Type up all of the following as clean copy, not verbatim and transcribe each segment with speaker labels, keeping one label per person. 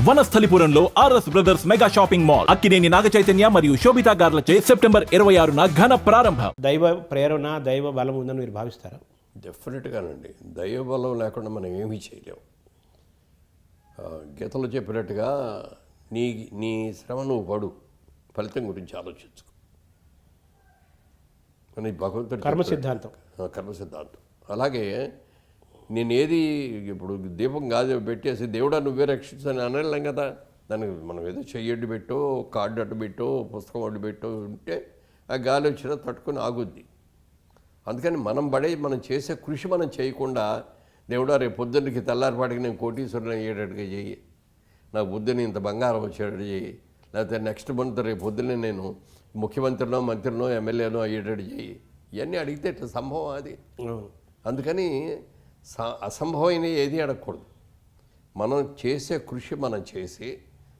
Speaker 1: వనస్థలిపురంలో RS brothers mega shopping mall Akkineni Naga Chaitanya మరియు Sobhita గార్లచే September 26న ఘన ప్రారంభం.
Speaker 2: దైవ ప్రేరణ, దైవ బలం ఉందని మీరు భావిస్తారా?
Speaker 3: డెఫినెట్గానండి. దైవ బలం లేకుండా మనం ఏమీ చేయలేము. గీతలో చెప్పినట్టుగా నీ శ్రమ నువ్వు పడు, ఫలితం గురించి ఆలోచించుకో అని భగవంతుడు
Speaker 2: కర్మ సిద్ధాంతం.
Speaker 3: కర్మ సిద్ధాంతం. అలాగే నేనేది ఇప్పుడు దీపం గాజు పెట్టేసి దేవుడా నువ్వే రక్షించని అనలేం కదా. దానికి మనం ఏదో చెయ్యడ్డు పెట్టో, కార్డు అడ్డు పెట్టో, పుస్తకం అడ్డు పెట్టో ఉంటే ఆ గాలి వచ్చినా తట్టుకొని ఆగుద్ది. అందుకని మనం చేసే కృషి మనం చేయకుండా దేవుడా రేపు పొద్దున్నకి తెల్లారిపాటికి నేను కోటీశ్వరుని అయ్యేటట్టుగా చెయ్యి, నాకు బుద్ధిని ఇంత బంగారం వచ్చేటట్టు చెయ్యి, లేకపోతే నెక్స్ట్ మంత్ రేపు పొద్దున్నే నేను ముఖ్యమంత్రినో మంత్రినో ఎమ్మెల్యేనో అయ్యేటట్టు చెయ్యి. ఇవన్నీ అడిగితే ఇట్లా సంభవం అది. అందుకని అసంభవమైన ఏది అడగకూడదు. మనం చేసే కృషి మనం చేసి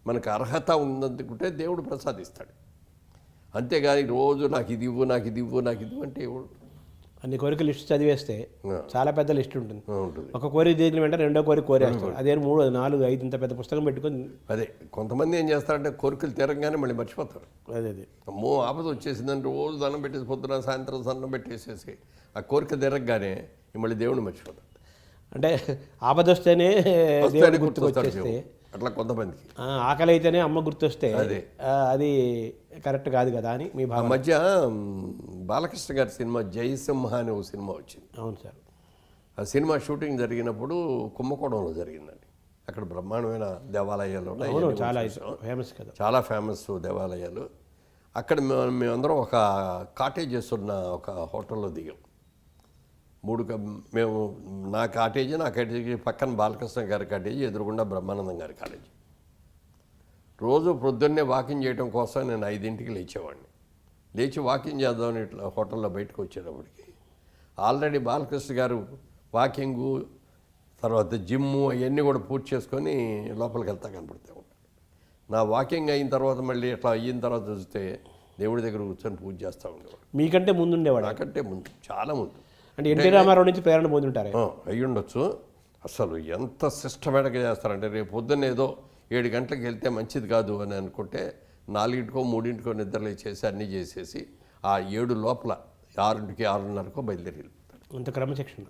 Speaker 3: మనకు అర్హత ఉందనుకుంటే దేవుడు ప్రసాదిస్తాడు. అంతేగాని రోజు నాకు ఇది ఇవ్వు అంటే ఎవడు
Speaker 2: అన్ని కోరిక లిస్ట్ చదివేస్తే చాలా పెద్ద లిస్ట్ ఉంటుంది. ఒక కోరిక తీరిన వెంటనే రెండో కోరిక కోరేస్తారు. అదే 3, 4, 5 ఇంత పెద్ద పుస్తకం పెట్టుకొని
Speaker 3: అదే కొంతమంది ఏం చేస్తారంటే కోరికలు తీరంగానే మళ్ళీ మర్చిపోతారు.
Speaker 2: అదే
Speaker 3: అమ్మో ఆపద వచ్చేసిందని రోజు దండం పెట్టేసి పొద్దున సాయంత్రం దండం పెట్టేసేసి ఆ కోరిక తీరగానే మళ్ళీ దేవుడిని మర్చిపోతారు.
Speaker 2: అంటే ఆపద వస్తేనే దేవుడు గుర్తుకొచ్చేస్తే
Speaker 3: అట్లా కొంతమందికి
Speaker 2: ఆకలి అయితేనే అమ్మ గుర్తొస్తే అది కరెక్ట్ కాదు కదా అని మీ భావన.
Speaker 3: మధ్య బాలకృష్ణ గారి సినిమా జయసింహ అనే ఒక సినిమా వచ్చింది.
Speaker 2: అవును సార్.
Speaker 3: ఆ సినిమా షూటింగ్ జరిగినప్పుడు కుంభకోణంలో జరిగిందండి. అక్కడ బ్రహ్మాండమైన దేవాలయాలు ఉన్నాయి,
Speaker 2: చాలా ఫేమస్ కదా,
Speaker 3: చాలా ఫేమస్ దేవాలయాలు. అక్కడ మేమందరం ఒక కాటేజెస్ ఉన్న ఒక హోటల్లో దిగాం. మేము నా కాటేజీ పక్కన బాలకృష్ణ గారి కాటేజీ, ఎదురుగుండా బ్రహ్మానందం గారి కాలేజీ. రోజు ప్రొద్దున్నే వాకింగ్ చేయడం కోసం నేను 5ంటికి లేచేవాడిని. లేచి వాకింగ్ చేద్దామని ఇట్లా హోటల్లో బయటకు వచ్చేటప్పటికి ఆల్రెడీ బాలకృష్ణ గారు వాకింగు తర్వాత జిమ్ము అవన్నీ కూడా పూర్తి చేసుకొని లోపలికి వెళ్తా కనపడతా ఉంటాడు. నా వాకింగ్ అయిన తర్వాత మళ్ళీ ఇట్లా అయిన తర్వాత చూస్తే దేవుడి దగ్గర కూర్చొని పూజ చేస్తూ ఉండేవాడు.
Speaker 2: మీకంటే ముందు ఉండేవాడు?
Speaker 3: నాకంటే ముందు, చాలా ముందు.
Speaker 2: అంటే ఎన్టీ రామారావు నుంచి ప్రేరణ పొందుంటారు.
Speaker 3: అయ్యి ఉండొచ్చు. అసలు ఎంత సిస్టమేటిక్గా చేస్తారంటే రేపు పొద్దున్న ఏదో 7 గంటలకు వెళ్తే మంచిది కాదు అని అనుకుంటే 4కో 3కో నిద్రలే చేసి అన్నీ చేసేసి ఆ 7 లోపల 6కి 6:30కో బయలుదేరి వెళ్తారు.
Speaker 2: అంత క్రమశిక్షణ.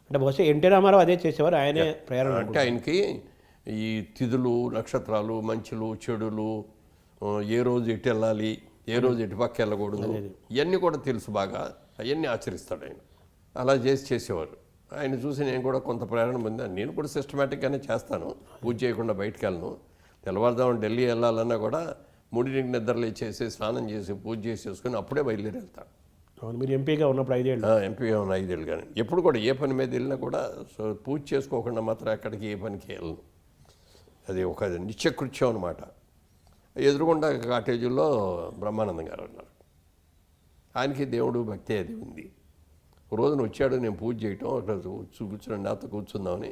Speaker 3: అంటే
Speaker 2: బహుశా ఎన్టీ రామారావు అదే చేసేవారు. ఆయనే ప్రేరణ.
Speaker 3: అంటే ఆయనకి ఈ తిథులు, నక్షత్రాలు, మంచులు, చెడులు, ఏ రోజు ఎటు వెళ్ళాలి, ఏ రోజు ఎటు పక్క వెళ్ళకూడదు, ఇవన్నీ కూడా తెలుసు బాగా. అవన్నీ ఆచరిస్తాడు ఆయన. అలా చేసేవారు. ఆయన చూసి నేను కూడా కొంత ప్రేరణ పొందాను. నేను కూడా సిస్టమేటిక్గానే చేస్తాను. పూజ చేయకుండా బయటకు వెళ్ళను. తెల్లవారుదామని ఢిల్లీ వెళ్ళాలన్నా కూడా 3ంటికి నిద్రలే చేసి స్నానం చేసి పూజ చేసేసుకొని అప్పుడే బయలుదేరి వెళ్తాను.
Speaker 2: అవును. మీరు ఎంపీగా ఉన్నప్పుడు 5 ఏళ్ళు?
Speaker 3: ఎంపీగా ఉన్న 5 ఏళ్ళు. కానీ ఎప్పుడు కూడా ఏ పని మీద వెళ్ళినా కూడా పూజ చేసుకోకుండా మాత్రం ఎక్కడికి ఏ పనికి వెళ్ళను. అది ఒక నిత్యకృత్యం అనమాట. ఎదురుగుండా కాటేజీలో బ్రహ్మానందం గారు ఉన్నారు. ఆయనకి దేవుడు భక్తి అది ఉంది. రోజున వచ్చాడు, నేను పూజ చేయటం అక్కడ కూర్చుని నాతో కూర్చుందామని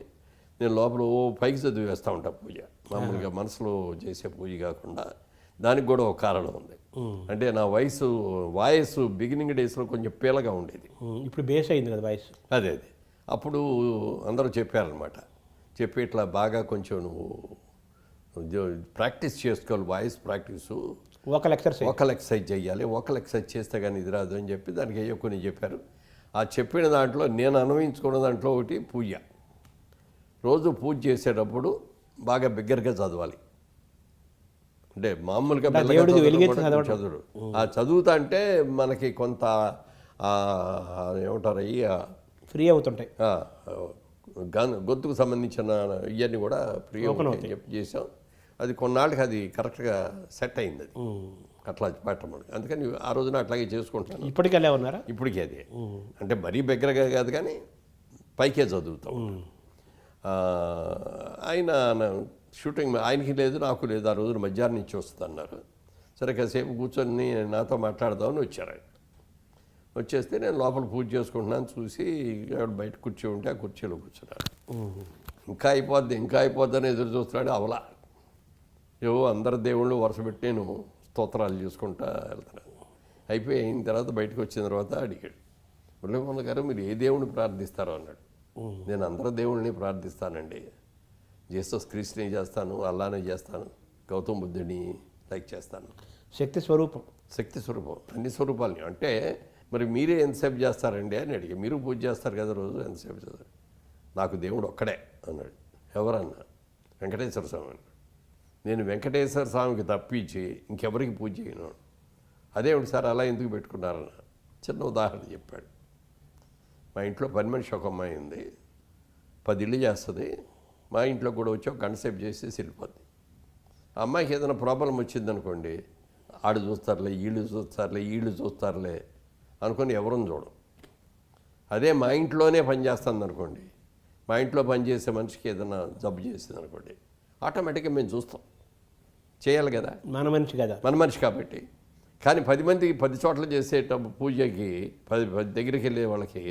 Speaker 3: నేను లోపల పైకి చదివి వేస్తూ ఉంటాను పూజ. మామూలుగా మనసులో చేసే పూజ కాకుండా దానికి కూడా ఒక కారణం ఉంది. అంటే నా వాయిస్ బిగినింగ్ డేస్లో కొంచెం పీలగా ఉండేది.
Speaker 2: ఇప్పుడు బేస్ అయింది కదా వాయిస్.
Speaker 3: అదే అప్పుడు అందరూ చెప్పారనమాట. చెప్పి ఇట్లా బాగా కొంచెం నువ్వు ప్రాక్టీస్ చేసుకోవాలి, వాయిస్ ప్రాక్టీసు, వోకల్ ఎక్సర్సైజ్ చేయాలి, వోకల్ ఎక్సర్సైజ్ చేస్తే కానీ ఇది రాదు అని చెప్పి దానికి అయ్యో కొన్ని చెప్పారు. ఆ చెప్పిన దాంట్లో నేను అన్వయించుకున్న దాంట్లో ఒకటి పూజ. రోజు పూజ చేసేటప్పుడు బాగా బిగ్గరగా చదవాలి. అంటే మామూలుగా చదువుడు. ఆ చదువుతా అంటే మనకి కొంత ఏమంటారు అయ్యి
Speaker 2: ఫ్రీ అవుతుంటాయి.
Speaker 3: గొంతుకు సంబంధించిన ఇవన్నీ కూడా ఫ్రీ చేసాం. అది కొన్నాళ్ళకి అది కరెక్ట్గా సెట్ అయింది. అది అట్లా పెట్టమని అందుకని ఆ రోజున అట్లాగే చేసుకుంటాను.
Speaker 2: ఇప్పటికీ అలా ఉన్నారా?
Speaker 3: ఇప్పటికీ అదే. అంటే మరీ బిగ్గరగా కాదు కానీ పైకే చదువుతాం. ఆయన షూటింగ్ ఆయనకి లేదు, నాకు లేదు. ఆ రోజున మధ్యాహ్నం నుంచి వస్తుంది అన్నారు. సరే కాసేపు కూర్చొని నాతో మాట్లాడదామని వచ్చారు ఆయన. వచ్చేస్తే నేను లోపల పూజ చేసుకుంటున్నాను. చూసి బయట కుర్చీ ఉంటే ఆ కుర్చీలో కూర్చున్నాను. ఇంకా అయిపోద్ది అని ఎదురు చూస్తున్నాడు. అవలా ఏవో అందరు దేవుళ్ళు వరుస పెట్టి నేను స్తోత్రాలు చేసుకుంటా వెళ్తున్నాను. అయిన తర్వాత బయటకు వచ్చిన తర్వాత అడిగాడు, మురళీమోహన్ గారు మీరు ఏ దేవుడిని ప్రార్థిస్తారో అన్నాడు. నేను అందరు దేవుళ్ళని ప్రార్థిస్తానండి. జీసస్ క్రీస్తుని చేస్తాను, అల్లానే చేస్తాను, గౌతమ్ బుద్ధుడిని లైక్ చేస్తాను.
Speaker 2: శక్తి స్వరూపం.
Speaker 3: శక్తి స్వరూపం, అన్ని స్వరూపాలని. అంటే మరి మీరే ఎంతసేపు చేస్తారండి అని అడిగి, మీరు పూజ చేస్తారు కదా రోజు, ఎంతసేపు చేస్తారు? నాకు దేవుడు ఒక్కడే అన్నాడు. ఎవరన్నా? వెంకటేశ్వర స్వామి అన్నాడు. నేను వెంకటేశ్వర స్వామికి తప్పించి ఇంకెవరికి పూజ చేయను. అదేమిటి సార్ అలా ఎందుకు పెట్టుకున్నారన్న చిన్న ఉదాహరణ చెప్పాడు. మా ఇంట్లో పని మనిషి ఒక అమ్మాయి ఉంది, 10 ఇళ్ళు చేస్తుంది. మా ఇంట్లో కూడా వచ్చి ఒక గంట సేపు చేసి వెళ్ళిపోద్ది. ఆ అమ్మాయికి ఏదైనా ప్రాబ్లం వచ్చిందనుకోండి, ఆడు చూస్తారులే, వీళ్ళు చూస్తారులే అనుకొని ఎవరని చూడం. అదే మా ఇంట్లోనే పని చేస్తుంది అనుకోండి, మా ఇంట్లో పనిచేసే మనిషికి ఏదైనా జబ్బు చేసింది అనుకోండి, ఆటోమేటిక్గా మేము చూస్తాం. చేయాలి కదా,
Speaker 2: మన మనిషి కదా,
Speaker 3: మన మనిషి కాబట్టి. కానీ 10 మందికి 10 చోట్ల చేసేటప్పుడు పూజకి 10 దగ్గరికి వెళ్ళే వాళ్ళకి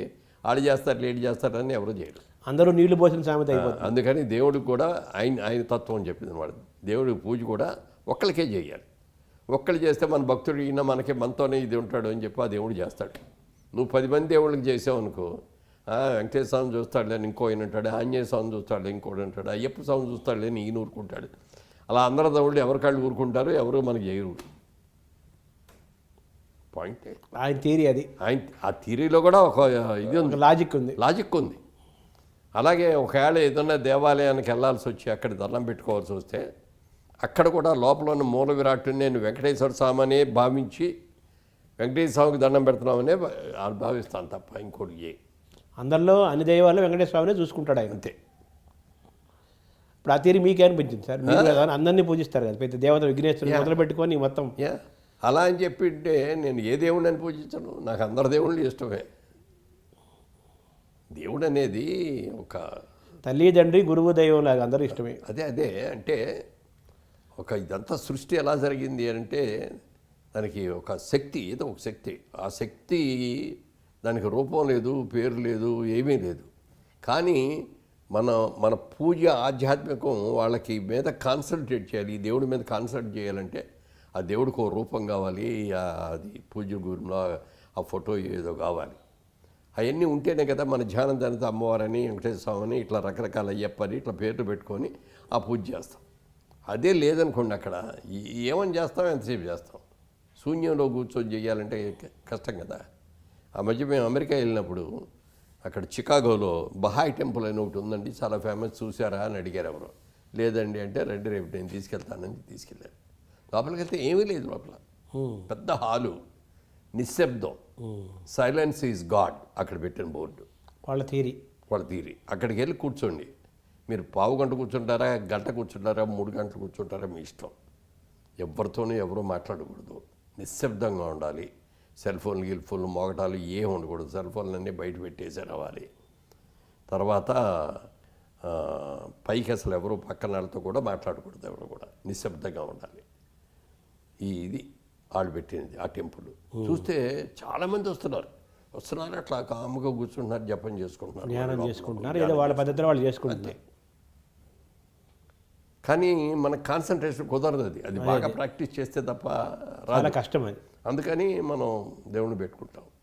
Speaker 3: ఆడు చేస్తారు, లేడీ చేస్తారని ఎవరు చేయరు.
Speaker 2: అందరూ నీళ్లు పోసిన సామెత అయిపోతుంది.
Speaker 3: అందుకని దేవుడికి కూడా ఆయన తత్వం చెప్పింది అనమాట. దేవుడి పూజ కూడా ఒక్కరికే చేయాలి. ఒక్కళ్ళు చేస్తే మన భక్తుడు ఈయన మనతోనే ఇది ఉంటాడు అని చెప్పి ఆ దేవుడు చేస్తాడు. నువ్వు 10 మంది దేవుళ్ళకి చేసావు అనుకో, వెంకటేశ్వర స్వామి చూస్తాడులే అని ఇంకో ఆయన అంటాడు, ఆంజనేయ స్వామి చూస్తాడులే ఇంకోటి అంటాడు, అయ్యప్ప స్వామి చూస్తాడులే అని ఈయన ఊరుకుంటాడు. అలా అందరు దేవుళ్ళు ఎవరికాళ్ళు ఊరుకుంటారు, ఎవరు మనకి చేయరు. పాయింట్
Speaker 2: ఆయన థియరీ అది.
Speaker 3: ఆయన ఆ థియరీలో కూడా ఒక ఇది ఉంది, లాజిక్ ఉంది. అలాగే ఒకవేళ ఏదైనా దేవాలయానికి వెళ్ళాల్సి వచ్చి అక్కడ దండం పెట్టుకోవాల్సి వస్తే అక్కడ కూడా లోపల ఉన్న మూల విరాట్టుని నేను వెంకటేశ్వర స్వామినే భావించి వెంకటేశ్వర స్వామికి దండం పెడుతున్నామనే భావిస్తాను తప్ప ఇంకోటి
Speaker 2: అందరిలో అన్ని దైవాలు వెంకటేశ్వర స్వామినే చూసుకుంటాడు ఆయన.
Speaker 3: అంతే.
Speaker 2: ఇప్పుడు ఆ తీరి మీకే అనిపించింది సార్? మీరు కదా అందరినీ పూజిస్తారు కదా, పెద్ద దేవత విఘ్నేశ్వరుని మొదలు పెట్టుకొని మొత్తం.
Speaker 3: అలా అని చెప్పింటే నేను ఏ దేవుడిని పూజించను, నాకు అందరు దేవుళ్ళు ఇష్టమే. దేవుడు అనేది ఒక
Speaker 2: తల్లి తండ్రి గురువు దైవం లాగా అందరూ ఇష్టమే.
Speaker 3: అదే అంటే ఒక ఇదంతా సృష్టి ఎలా జరిగింది అంటే దానికి ఒక శక్తి, ఏదో ఒక శక్తి. ఆ శక్తి దానికి రూపం లేదు, పేరు లేదు, ఏమీ లేదు. కానీ మన పూజ ఆధ్యాత్మికం వాళ్ళకి మీద కాన్సన్ట్రేట్ చేయాలి. ఈ దేవుడి మీద కాన్సన్ట్రేట్ చేయాలంటే ఆ దేవుడికి ఒక రూపం కావాలి, అది పూజ గురిలో ఆ ఫోటో ఏదో కావాలి. అవన్నీ ఉంటేనే కదా మన ధ్యానం దానితో అమ్మవారని, వెంకటేశ్వర స్వామిని, ఇట్లా రకరకాల అయ్యప్పని ఇట్లా పేర్లు పెట్టుకొని ఆ పూజ చేస్తాం. అదే లేదనుకోండి, అక్కడ ఏమని చేస్తాం, ఎంతసేపు చేస్తాం. శూన్యంలో కూర్చొని చేయాలంటే కష్టం కదా. ఆ మధ్య మేము అమెరికా వెళ్ళినప్పుడు అక్కడ చికాగోలో బహాయ్ టెంపుల్ అని ఒకటి ఉందండి, చాలా ఫేమస్, చూసారా అని అడిగారు ఎవరు. లేదండి అంటే రండి రేపు నేను తీసుకెళ్తానని తీసుకెళ్ళాను. లోపలికి వెళ్తే ఏమీ లేదు. లోపల పెద్ద హాలు, నిశ్శబ్దం, సైలెన్స్ ఈజ్ గాడ్ అక్కడ పెట్టిన బోర్డు. వాళ్ళ థియరీ. అక్కడికి వెళ్ళి కూర్చోండి. మీరు పావు గంట కూర్చుంటారా, గంట కూర్చుంటారా, 3 గంటలు కూర్చుంటారా, మీ ఇష్టం. ఎవరితోనూ ఎవరూ మాట్లాడకూడదు, నిశ్శబ్దంగా ఉండాలి. సెల్ ఫోన్లు మోగటాలు ఏం ఉండకూడదు. సెల్ ఫోన్లన్నీ బయట పెట్టేసి రావాలి. తర్వాత పైకి అసలు ఎవరు పక్కన వాళ్ళతో కూడా మాట్లాడకూడదు, ఎవరు కూడా నిశ్శబ్దంగా ఉండాలి. ఇది వాళ్ళు పెట్టినది ఆ టెంపుల్. చూస్తే చాలామంది వస్తున్నారు, అట్లా కాముగా కూర్చుంటున్నారు, జపం చేసుకుంటున్నారు,
Speaker 2: ఏదో వాళ్ళ పద్ధతిలో వాళ్ళు చేసుకుంటున్నారు.
Speaker 3: కానీ మనకు కాన్సన్ట్రేషన్ కుదరదు. అది బాగా ప్రాక్టీస్ చేస్తే తప్ప
Speaker 2: చాలా కష్టం అది.
Speaker 3: అందుకని మనం దేవుణ్ణి పెట్టుకుంటాం.